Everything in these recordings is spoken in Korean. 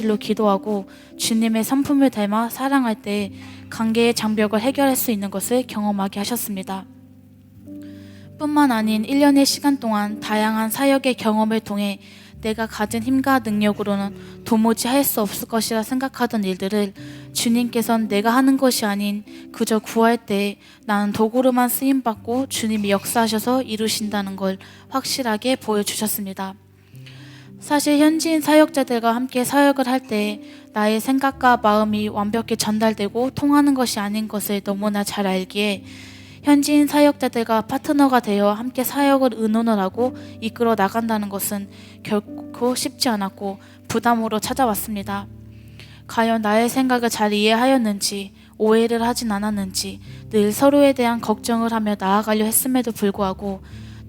진실로 기도하고 주님의 성품을 닮아 사랑할 때 관계의 장벽을 해결할 수 있는 것을 경험하게 하셨습니다. 뿐만 아닌 1년의 시간 동안 다양한 사역의 경험을 통해 내가 가진 힘과 능력으로는 도무지 할 수 없을 것이라 생각하던 일들을 주님께서는 내가 하는 것이 아닌 그저 구할 때 나는 도구로만 쓰임받고 주님이 역사하셔서 이루신다는 걸 확실하게 보여주셨습니다. 사실 현지인 사역자들과 함께 사역을 할 때 나의 생각과 마음이 완벽히 전달되고 통하는 것이 아닌 것을 너무나 잘 알기에 현지인 사역자들과 파트너가 되어 함께 사역을 의논을 하고 이끌어 나간다는 것은 결코 쉽지 않았고 부담으로 찾아왔습니다. 과연 나의 생각을 잘 이해하였는지, 오해를 하진 않았는지 늘 서로에 대한 걱정을 하며 나아가려 했음에도 불구하고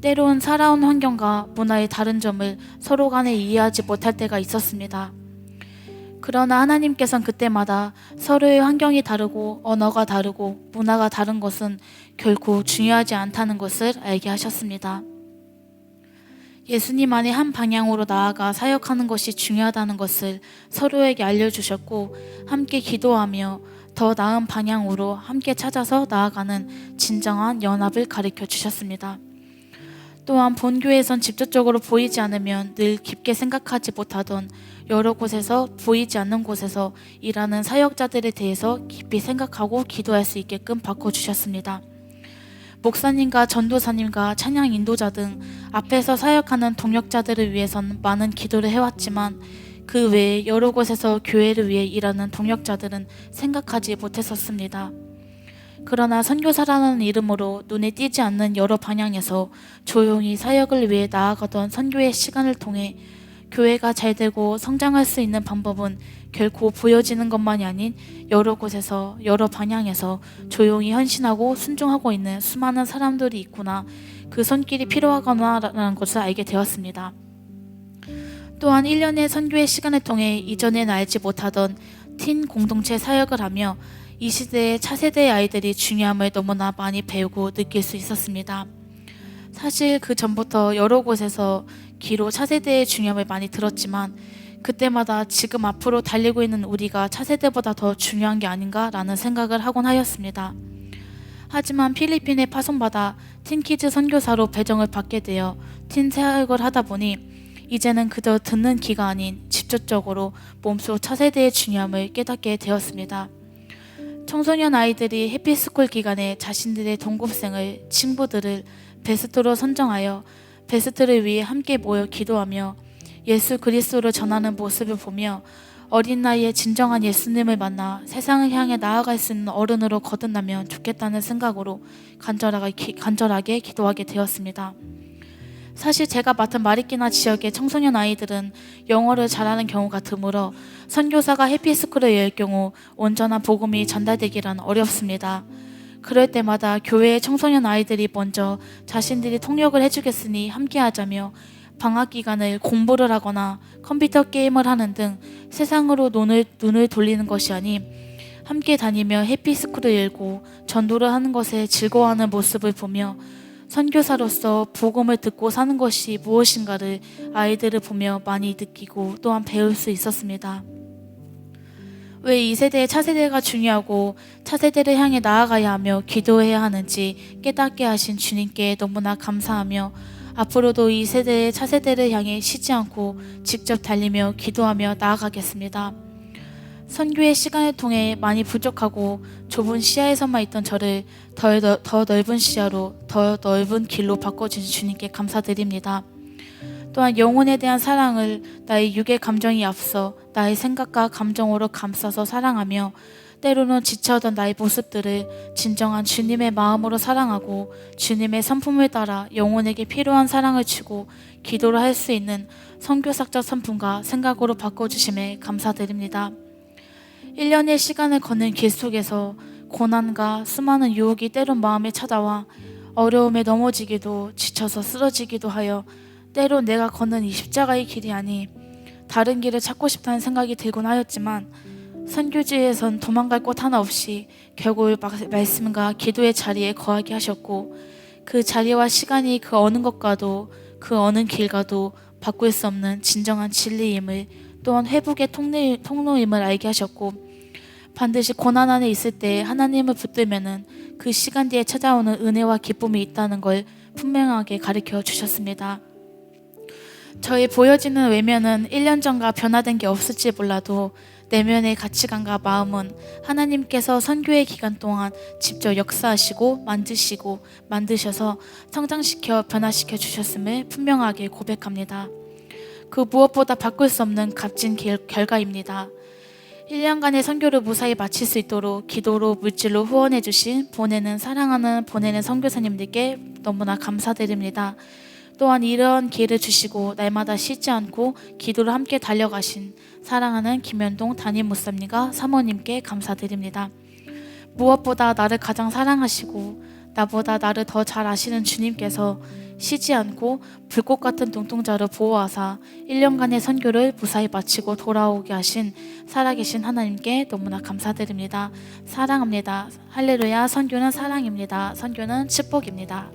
때론 살아온 환경과 문화의 다른 점을 서로 간에 이해하지 못할 때가 있었습니다. 그러나 하나님께서는 그때마다 서로의 환경이 다르고 언어가 다르고 문화가 다른 것은 결코 중요하지 않다는 것을 알게 하셨습니다. 예수님 안에 한 방향으로 나아가 사역하는 것이 중요하다는 것을 서로에게 알려주셨고 함께 기도하며 더 나은 방향으로 함께 찾아서 나아가는 진정한 연합을 가르쳐 주셨습니다. 또한 본교에선 직접적으로 보이지 않으면 늘 깊게 생각하지 못하던 여러 곳에서 보이지 않는 곳에서 일하는 사역자들에 대해서 깊이 생각하고 기도할 수 있게끔 바꿔주셨습니다. 목사님과 전도사님과 찬양 인도자 등 앞에서 사역하는 동역자들을 위해선 많은 기도를 해왔지만 그 외에 여러 곳에서 교회를 위해 일하는 동역자들은 생각하지 못했었습니다. 그러나 선교사라는 이름으로 눈에 띄지 않는 여러 방향에서 조용히 사역을 위해 나아가던 선교의 시간을 통해 교회가 잘 되고 성장할 수 있는 방법은 결코 보여지는 것만이 아닌 여러 곳에서 여러 방향에서 조용히 헌신하고 순종하고 있는 수많은 사람들이 있구나, 그 손길이 필요하구나라는 것을 알게 되었습니다. 또한 1년의 선교의 시간을 통해 이전에는 알지 못하던 틴 공동체 사역을 하며 이 시대의 차세대의 아이들이 중요함을 너무나 많이 배우고 느낄 수 있었습니다. 사실 그 전부터 여러 곳에서 기로 차세대의 중요함을 많이 들었지만 그때마다 지금 앞으로 달리고 있는 우리가 차세대보다 더 중요한 게 아닌가라는 생각을 하곤 하였습니다. 하지만 필리핀에 파송받아 틴키즈 선교사로 배정을 받게 되어 틴 사역을 하다 보니 이제는 그저 듣는 귀가 아닌 직접적으로 몸소 차세대의 중요함을 깨닫게 되었습니다. 청소년 아이들이 해피스쿨 기간에 자신들의 동급생을, 친구들을 베스트로 선정하여 베스트를 위해 함께 모여 기도하며 예수 그리스도를 전하는 모습을 보며 어린 나이에 진정한 예수님을 만나 세상을 향해 나아갈 수 있는 어른으로 거듭나면 좋겠다는 생각으로 간절하게 기도하게 되었습니다. 사실 제가 맡은 마리끼나 지역의 청소년 아이들은 영어를 잘하는 경우가 드물어 선교사가 해피스쿨을 열 경우 온전한 복음이 전달되기란 어렵습니다. 그럴 때마다 교회의 청소년 아이들이 먼저 자신들이 통역을 해주겠으니 함께하자며 방학 기간을 공부를 하거나 컴퓨터 게임을 하는 등 세상으로 눈을 돌리는 것이 아닌 함께 다니며 해피스쿨을 열고 전도를 하는 것에 즐거워하는 모습을 보며 선교사로서 복음을 듣고 사는 것이 무엇인가를 아이들을 보며 많이 느끼고 또한 배울 수 있었습니다. 왜 이 세대의 차세대가 중요하고 차세대를 향해 나아가야 하며 기도해야 하는지 깨닫게 하신 주님께 너무나 감사하며 앞으로도 이 세대의 차세대를 향해 쉬지 않고 직접 달리며 기도하며 나아가겠습니다. 선교의 시간을 통해 많이 부족하고 좁은 시야에서만 있던 저를 더 넓은 시야로 더 넓은 길로 바꿔주신 주님께 감사드립니다. 또한 영혼에 대한 사랑을 나의 육의 감정이 앞서 나의 생각과 감정으로 감싸서 사랑하며 때로는 지쳐하던 나의 모습들을 진정한 주님의 마음으로 사랑하고 주님의 성품을 따라 영혼에게 필요한 사랑을 주고 기도를 할 수 있는 선교사적 성품과 생각으로 바꿔주심에 감사드립니다. 1년의 시간을 걷는 길 속에서 고난과 수많은 유혹이 때론 마음에 찾아와 어려움에 넘어지기도 지쳐서 쓰러지기도 하여 때론 내가 걷는 이 십자가의 길이 아니 다른 길을 찾고 싶다는 생각이 들곤 하였지만 선교지에선 도망갈 곳 하나 없이 결국 말씀과 기도의 자리에 거하게 하셨고 그 자리와 시간이 그 어느 것과도 그 어느 길과도 바꿀 수 없는 진정한 진리임을 또한 회복의 통로임을 알게 하셨고, 반드시 고난 안에 있을 때 하나님을 붙들면은 그 시간 뒤에 찾아오는 은혜와 기쁨이 있다는 걸 분명하게 가르쳐 주셨습니다. 저의 보여지는 외면은 1년 전과 변화된 게 없을지 몰라도 내면의 가치관과 마음은 하나님께서 선교의 기간 동안 직접 역사하시고 만드시고 만드셔서 성장시켜 변화시켜 주셨음을 분명하게 고백합니다. 그 무엇보다 바꿀 수 없는 값진 결과입니다. 1년간의 선교를 무사히 마칠 수 있도록 기도로 물질로 후원해 주신 사랑하는 선교사님들께 너무나 감사드립니다. 또한 이런 기회를 주시고 날마다 쉬지 않고 기도로 함께 달려가신 사랑하는 김현동 담임 목사님과 사모님께 감사드립니다. 무엇보다 나를 가장 사랑하시고 나보다 나를 더 잘 아시는 주님께서 쉬지 않고 불꽃 같은 눈동자로 보호하사 1년간의 선교를 무사히 마치고 돌아오게 하신 살아계신 하나님께 너무나 감사드립니다. 사랑합니다. 할렐루야. 선교는 사랑입니다. 선교는 축복입니다.